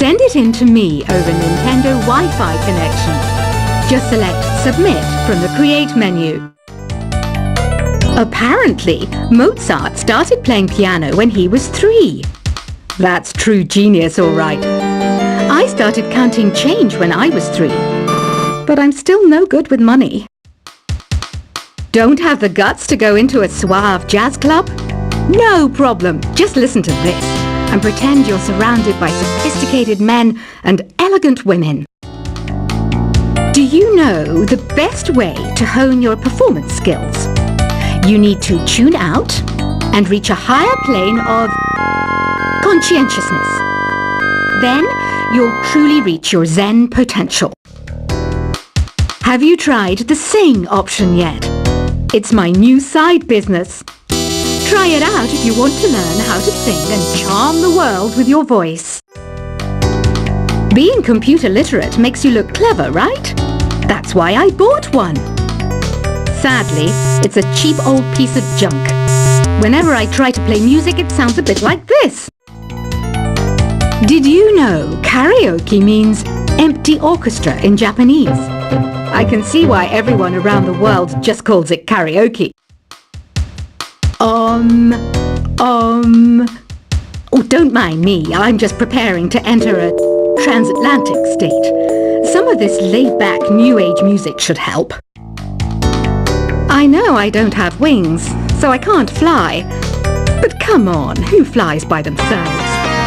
Send it in to me over Nintendo Wi-Fi connection. Just select Submit from the Create menu. Apparently, Mozart started playing piano when he was 3. That's true genius, all right. I started counting change when I was 3. But I'm still no good with money. Don't have the guts to go into a suave jazz club? No problem. Just listen to this and pretend you're surrounded by sophisticated men and elegant women. Do you know the best way to hone your performance skills? You need to tune out and reach a higher plane of conscientiousness. Then you'll truly reach your Zen potential. Have you tried the Sing option yet? It's my new side business. Try it out if you want to learn how to sing and charm the world with your voice. Being computer literate makes you look clever, right? That's why I bought one. Sadly, it's a cheap old piece of junk. Whenever I try to play music, it sounds a bit like this. Did you know karaoke means empty orchestra in Japanese? I can see why everyone around the world just calls it karaoke. Oh, don't mind me. I'm just preparing to enter a transatlantic state. Some of this laid-back New Age music should help. I know I don't have wings, so I can't fly. But come on, who flies by themselves?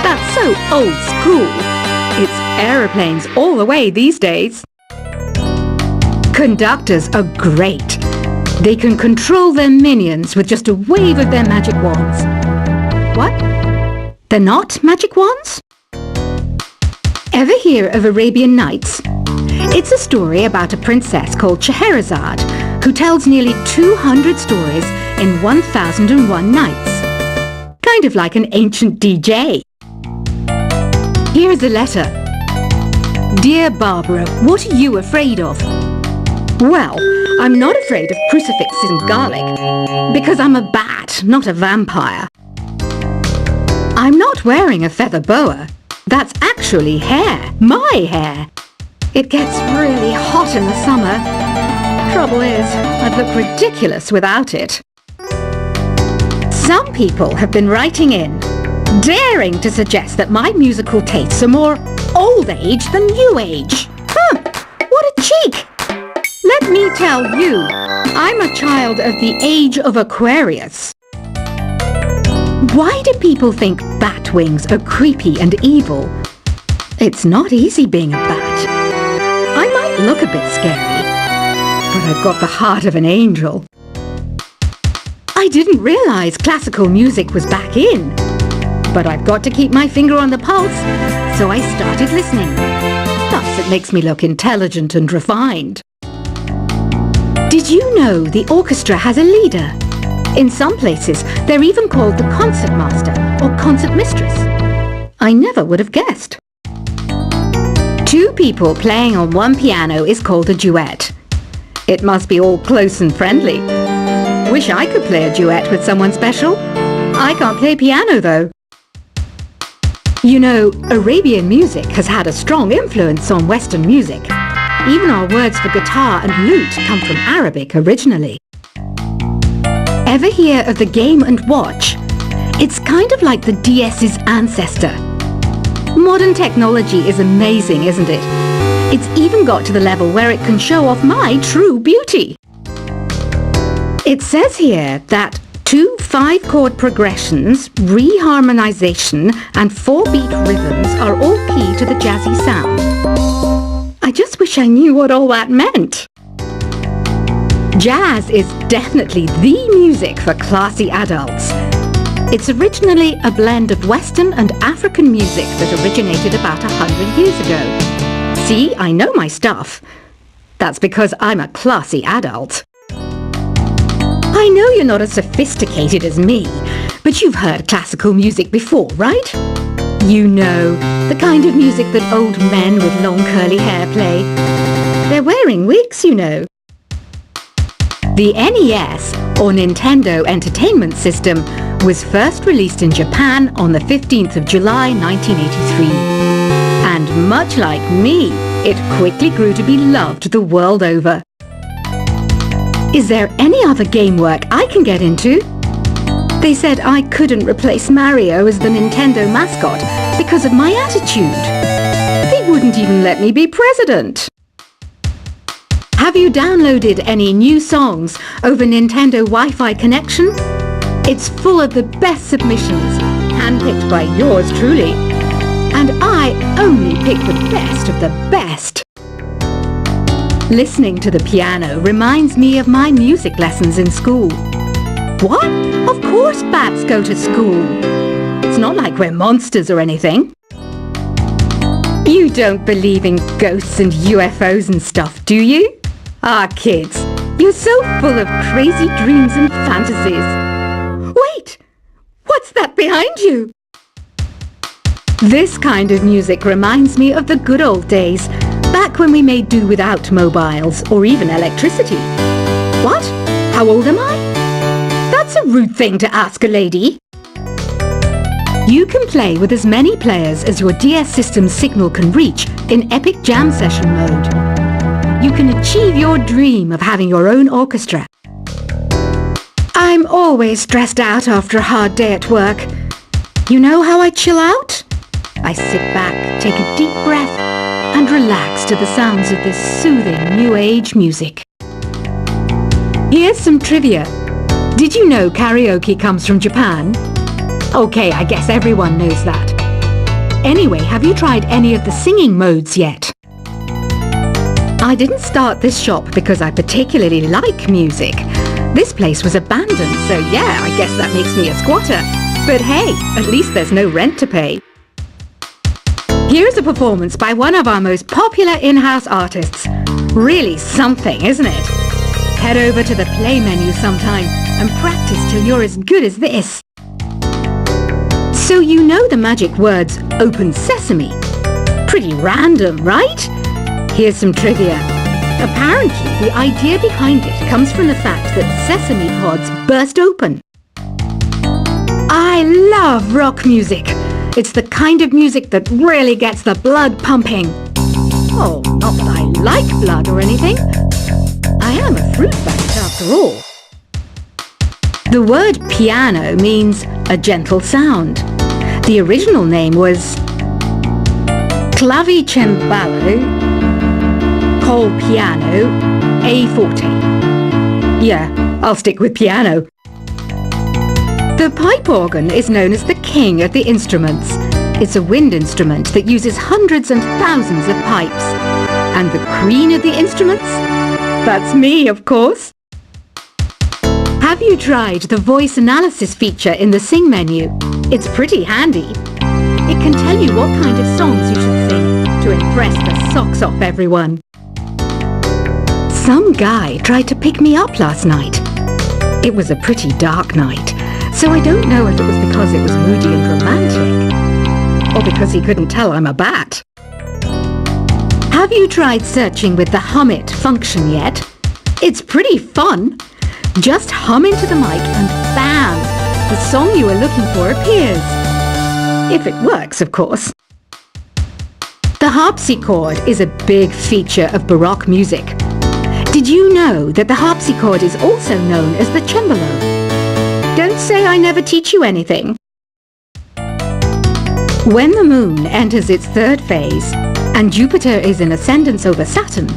That's so old school. It's aeroplanes all the way these days. Conductors are great. They can control their minions with just a wave of their magic wands. What? They're not magic wands? Ever hear of Arabian Nights? It's a story about a princess called Scheherazade who tells nearly 200 stories in 1001 nights. Kind of like an ancient DJ. Here's a letter. Dear Barbara, what are you afraid of? Well, I'm not afraid of crucifixes and garlic, because I'm a bat, not a vampire. I'm not wearing a feather boa. That's actually hair, my hair. It gets really hot in the summer. Trouble is, I'd look ridiculous without it. Some people have been writing in, daring to suggest that my musical tastes are more old age than new age. Huh, what a cheek! Let me tell you, I'm a child of the age of Aquarius. Why do people think bat wings are creepy and evil? It's not easy being a bat. I might look a bit scary, but I've got the heart of an angel. I didn't realize classical music was back in, but I've got to keep my finger on the pulse, so I started listening. Thus, it makes me look intelligent and refined. Did you know the orchestra has a leader? In some places, they're even called the concertmaster or concertmistress. I never would have guessed. 2 people playing on one piano is called a duet. It must be all close and friendly. Wish I could play a duet with someone special. I can't play piano though. You know, Arabian music has had a strong influence on Western music. Even our words for guitar and lute come from Arabic originally. Ever hear of the Game & Watch? It's kind of like the DS's ancestor. Modern technology is amazing, isn't it? It's even got to the level where it can show off my true beauty. It says here that 2 5-chord progressions, reharmonization and 4-beat rhythms are all key to the jazzy sound. I just wish I knew what all that meant. Jazz is definitely the music for classy adults. It's originally a blend of Western and African music that originated about 100 years ago. See, I know my stuff. That's because I'm a classy adult. I know you're not as sophisticated as me, but you've heard classical music before, right? You know, the kind of music that old men with long curly hair play. They're wearing wigs, you know. The NES, or Nintendo Entertainment System, was first released in Japan on the 15th of July 1983. much like me, it quickly grew to be loved the world over. Is there any other game work I can get into? They said I couldn't replace Mario as the Nintendo mascot because of my attitude. They wouldn't even let me be president. Have you downloaded any new songs over Nintendo Wi-Fi connection? It's full of the best submissions, handpicked by yours truly. And I only pick the best of the best. Listening to the piano reminds me of my music lessons in school. What? Of course bats go to school. It's not like we're monsters or anything. You don't believe in ghosts and UFOs and stuff, do you? Ah, kids, you're so full of crazy dreams and fantasies. Wait! What's that behind you? This kind of music reminds me of the good old days, back when we made do without mobiles or even electricity. What? How old am I? That's a rude thing to ask a lady. You can play with as many players as your DS system's signal can reach in Epic Jam Session mode. You can achieve your dream of having your own orchestra. I'm always stressed out after a hard day at work. You know how I chill out? I sit back, take a deep breath, and relax to the sounds of this soothing new age music. Here's some trivia. Did you know karaoke comes from Japan? Okay, I guess everyone knows that. Anyway, have you tried any of the singing modes yet? I didn't start this shop because I particularly like music. This place was abandoned, so yeah, I guess that makes me a squatter. But hey, at least there's no rent to pay. Here's a performance by one of our most popular in-house artists. Really something, isn't it? Head over to the play menu sometime and practice till you're as good as this. So you know the magic words "Open Sesame"? Pretty random, right? Here's some trivia. Apparently, the idea behind it comes from the fact that sesame pods burst open. I love rock music. It's the kind of music that really gets the blood pumping. Oh, not that I like blood or anything. I am a fruit bat after all. The word piano means a gentle sound. The original name was clavicembalo col piano a forte. Yeah, I'll stick with piano. The pipe organ is known as the king of the instruments. It's a wind instrument that uses hundreds and thousands of pipes. And the queen of the instruments? That's me, of course. Have you tried the voice analysis feature in the Sing menu? It's pretty handy. It can tell you what kind of songs you should sing to impress the socks off everyone. Some guy tried to pick me up last night. It was a pretty dark night, so I don't know if it was because it was moody and romantic, or because he couldn't tell I'm a bat. Have you tried searching with the Hum It function yet? It's pretty fun. Just hum into the mic and bam! The song you are looking for appears. If it works, of course. The harpsichord is a big feature of Baroque music. Did you know that the harpsichord is also known as the cembalo? Don't say I never teach you anything. When the moon enters its third phase and Jupiter is in ascendance over Saturn,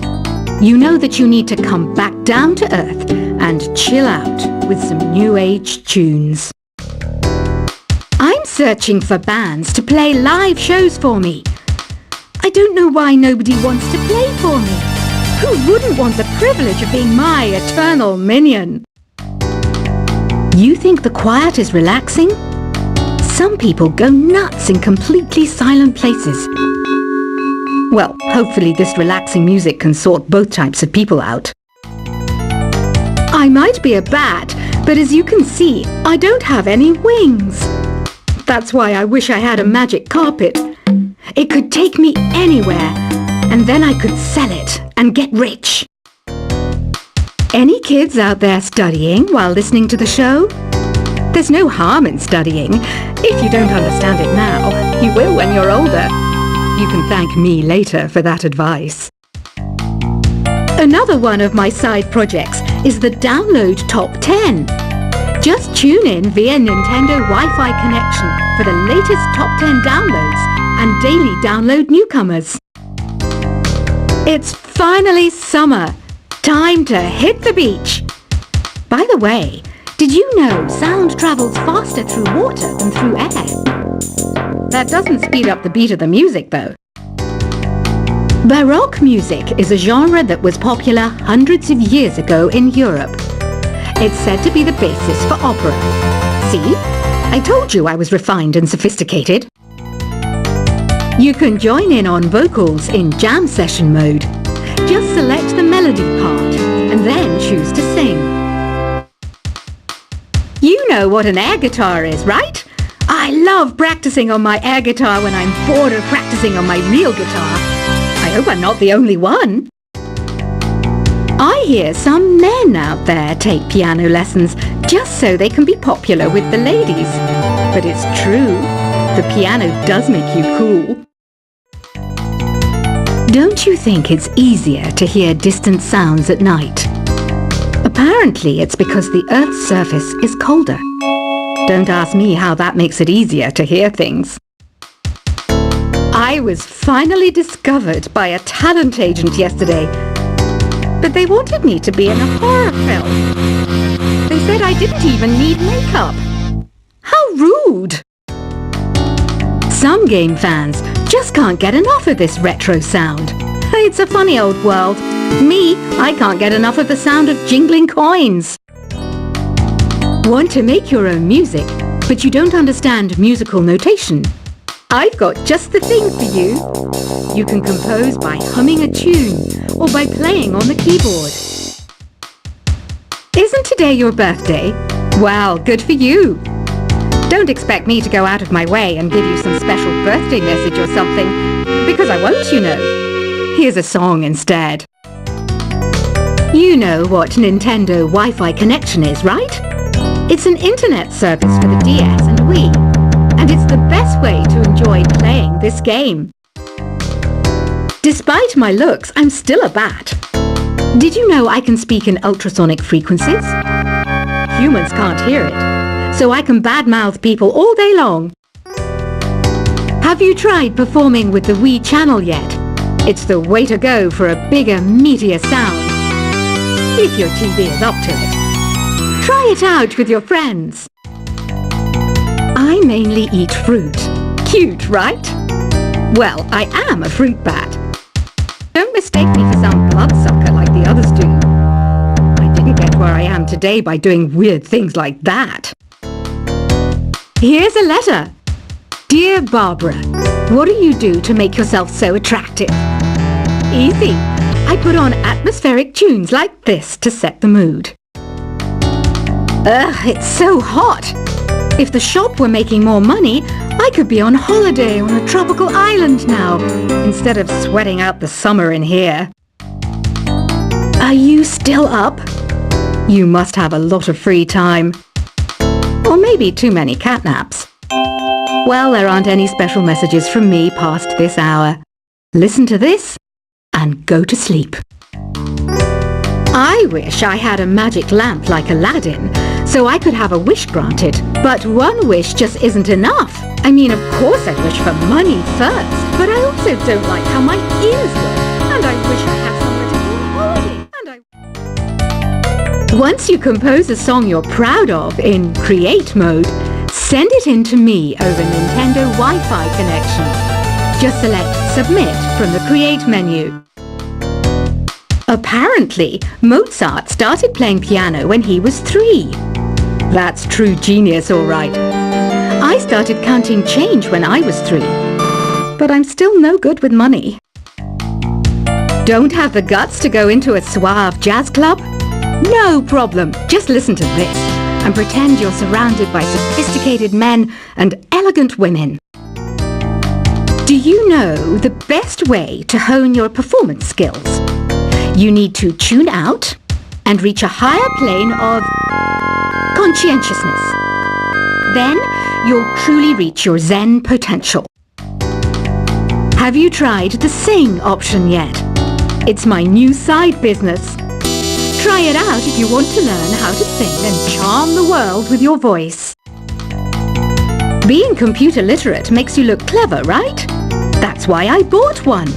you know that you need to come back down to Earth and chill out with some new age tunes. I'm searching for bands to play live shows for me. I don't know why nobody wants to play for me. Who wouldn't want the privilege of being my eternal minion? You think the quiet is relaxing? Some people go nuts in completely silent places. Well, hopefully this relaxing music can sort both types of people out. I might be a bat, but as you can see, I don't have any wings. That's why I wish I had a magic carpet. It could take me anywhere, and then I could sell it and get rich. Any kids out there studying while listening to the show? There's no harm in studying. If you don't understand it now, you will when you're older. You can thank me later for that advice. Another one of my side projects is the Download Top 10. Just tune in via Nintendo Wi-Fi connection for the latest Top 10 downloads and daily download newcomers. It's finally summer. Time to hit the beach. By the way, did you know sound travels faster through water than through air? That doesn't speed up the beat of the music, though. Baroque music is a genre that was popular hundreds of years ago in Europe. It's said to be the basis for opera. See? I told you I was refined and sophisticated. You can join in on vocals in jam session mode. Just select the melody part and then choose to sing. You know what an air guitar is, right? I love practicing on my air guitar when I'm bored of practicing on my real guitar. I hope I'm not the only one. I hear some men out there take piano lessons just so they can be popular with the ladies. But it's true, the piano does make you cool. Don't you think it's easier to hear distant sounds at night? Apparently it's because the Earth's surface is colder. Don't ask me how that makes it easier to hear things. I was finally discovered by a talent agent yesterday, but they wanted me to be in a horror film. They said I didn't even need makeup. How rude! Some game fans just can't get enough of this retro sound. It's a funny old world. Me, I can't get enough of the sound of jingling coins. Want to make your own music, but you don't understand musical notation? I've got just the thing for you. You can compose by humming a tune or by playing on the keyboard. Isn't today your birthday? Well, good for you. Don't expect me to go out of my way and give you some special birthday message or something, because I won't, you know. Here's a song instead. You know what Nintendo Wi-Fi connection is, right? It's an internet service for the DS and Wii, and it's the best way to enjoy playing this game. Despite my looks, I'm still a bat. Did you know I can speak in ultrasonic frequencies? Humans can't hear it, so I can badmouth people all day long. Have you tried performing with the Wii channel yet? It's the way to go for a bigger, meatier sound. If your TV is up to it. Try it out with your friends. I mainly eat fruit. Cute, right? Well, I am a fruit bat. Don't mistake me for some bloodsucker like the others do. I didn't get where I am today by doing weird things like that. Here's a letter. Dear Barbara, what do you do to make yourself so attractive? Easy. I put on atmospheric tunes like this to set the mood. Ugh, it's so hot. If the shop were making more money, I could be on holiday on a tropical island now, instead of sweating out the summer in here. Are you still up? You must have a lot of free time. Or maybe too many catnaps. Well, there aren't any special messages from me past this hour. Listen to this and go to sleep. I wish I had a magic lamp like Aladdin, so I could have a wish granted. But one wish just isn't enough. I mean, of course I'd wish for money first, but I also don't like how my ears look, and I wish I had somewhere to go on holiday, Once you compose a song you're proud of in Create mode, send it in to me over Nintendo Wi-Fi connection. Just select Submit from the Create menu. Apparently, Mozart started playing piano when he was 3. That's true genius, all right. I started counting change when I was 3. But I'm still no good with money. Don't have the guts to go into a suave jazz club? No problem. Just listen to this and pretend you're surrounded by sophisticated men and elegant women. Do you know the best way to hone your performance skills? You need to tune out and reach a higher plane of conscientiousness. Then you'll truly reach your Zen potential. Have you tried the sing option yet? It's my new side business. Try it out if you want to learn how to sing and charm the world with your voice. Being computer literate makes you look clever, right? That's why I bought one.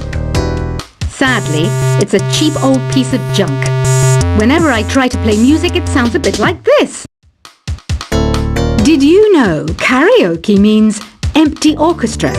Sadly, it's a cheap old piece of junk. Whenever I try to play music, it sounds a bit like this. Did you know karaoke means empty orchestra?